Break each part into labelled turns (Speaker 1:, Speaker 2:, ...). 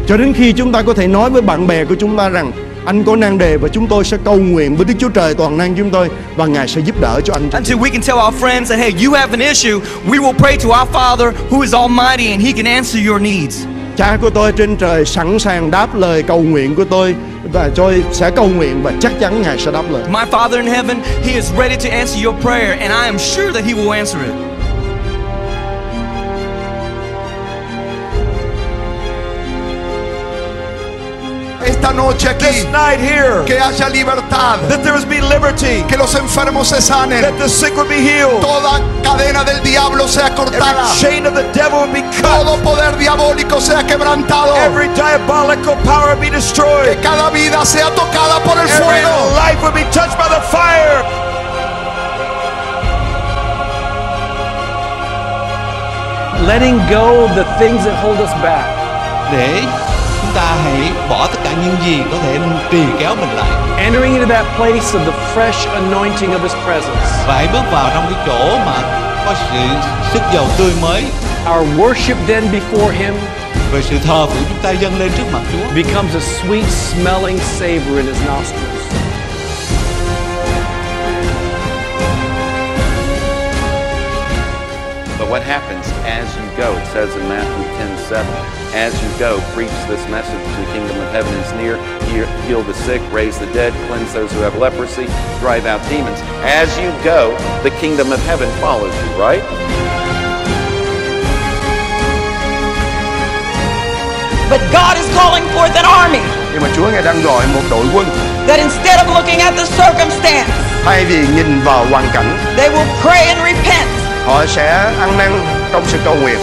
Speaker 1: Cho đến khi chúng ta có thể nói với bạn bè của chúng ta rằng anh có nan đề và chúng tôi sẽ cầu nguyện với Đức Chúa Trời toàn năng chúng tôi và Ngài sẽ giúp đỡ cho anh.
Speaker 2: Until we can tell our friends that, hey, you have an issue, we will pray to our Father who is almighty and He can answer your needs.
Speaker 1: Cha của tôi trên trời sẵn sàng đáp lời cầu nguyện của tôi và tôi sẽ cầu nguyện và chắc chắn Ngài sẽ đáp lời.
Speaker 2: My Father in heaven, He is ready to answer your prayer and I am sure that He will answer it.
Speaker 3: Esta noche aquí,
Speaker 4: This night here,
Speaker 3: que haya libertad,
Speaker 4: that there be liberty,
Speaker 3: que los enfermos se sanen,
Speaker 4: that the sick would be healed,
Speaker 3: toda cadena del diablo sea cortada,
Speaker 4: every chain of the devil would be cut,
Speaker 3: todo poder diabólico sea quebrantado,
Speaker 4: every diabolical power be destroyed,
Speaker 3: que cada vida sea tocada por el
Speaker 4: every
Speaker 3: fuego.
Speaker 4: life would be touched by the fire.
Speaker 5: Letting go of the things that hold us back.
Speaker 6: Để chúng ta hãy bỏ tất cả những gì có thể trì kéo mình lại.
Speaker 5: Entering into that place of the fresh anointing of His presence.
Speaker 6: Và hãy bước vào trong cái chỗ mà có sự sức dầu tươi mới.
Speaker 5: Our worship then before Him
Speaker 6: Về sự thờ phượng chúng ta dâng lên trước mặt Chúa
Speaker 5: becomes a sweet smelling savor in His nostrils.
Speaker 7: But what happens as you go? It says in Matthew 10:7, as you go, preach this message, the kingdom of heaven is near, heal the sick, raise the dead, cleanse those who have leprosy, drive out demons. As you go, the kingdom of heaven follows you, right?
Speaker 8: But God is calling forth an army
Speaker 1: Nhưng mà Chúa Ngài đang gọi một đội quân,
Speaker 8: that instead of looking at the circumstance,
Speaker 1: thay vì nhìn vào hoàn cảnh,
Speaker 8: they will pray and repent.
Speaker 1: họ sẽ ăn năn trong sự cầu nguyện.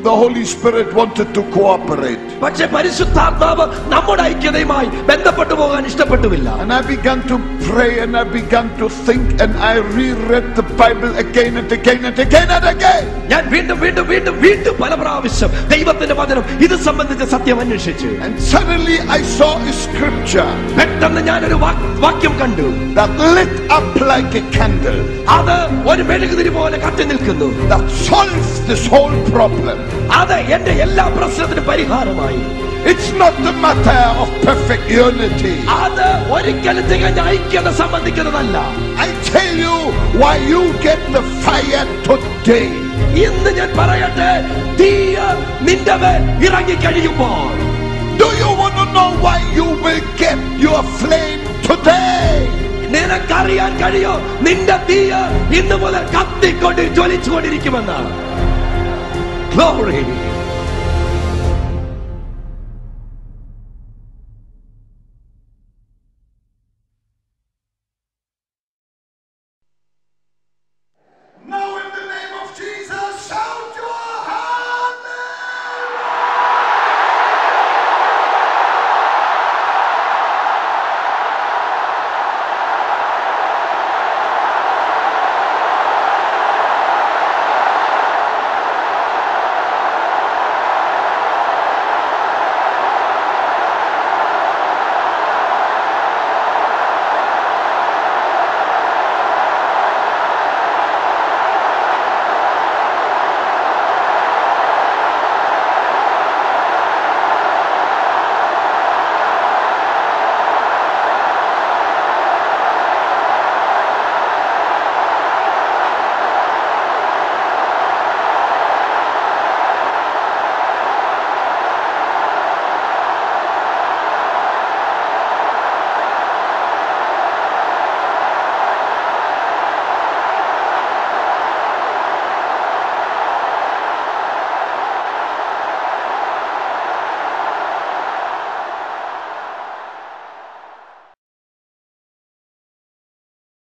Speaker 3: The Holy Spirit wanted to cooperate.
Speaker 4: പക്ഷേ പരിശുദ്ധാത്മാവ് നമ്മുടെ ഐക്യതയുമായി ബന്ധപ്പെട്ടു പോകാൻ ഇഷ്ടപ്പെട്ടുമില്ല.
Speaker 3: And I began to pray and I began to think and I reread the Bible again and again and again and again.
Speaker 4: ഞാൻ വീണ്ടും പല പ്രാവശ്യം ദൈവത്തിന്റെ വചനം ഇത് സംബന്ധിച്ച സത്യം അന്വേഷിച്ചു.
Speaker 3: And suddenly I saw a scripture
Speaker 4: പെട്ടെന്ന് ഞാനൊരു വാക്യം കണ്ടു.
Speaker 3: that lit up like a candle.
Speaker 4: അത് ഒരു മെഴുകുതിരി പോലെ കത്തി നിൽക്കുന്നു.
Speaker 3: That solves this whole problem.
Speaker 4: അത് എന്റെ എല്ലാ പ്രശ്നത്തിനും പരിഹാരമായി.
Speaker 3: It's not the matter of perfect unity.
Speaker 4: അത് ഒരിക്കലും തികഞ്ഞ ഐക്യത സംബന്ധിക്കുന്നതല്ല.
Speaker 3: I tell you why you get the fire today.
Speaker 4: ഇന്ന് ഞാൻ പറയട്ടെ, തീ നിന്റെ മേൽ ഇറങ്ങി കഴിയുമ്പോൾ,
Speaker 3: do you want to know why you will get your flame today?
Speaker 4: നിനക്കറിയാൻ കഴിയോ നിന്റെ തീ ഇന്ന് മുതൽ കത്തിക്കൊണ്ട് ജ്വലിച്ചുകൊണ്ടിരിക്കുമെന്ന്. Glory.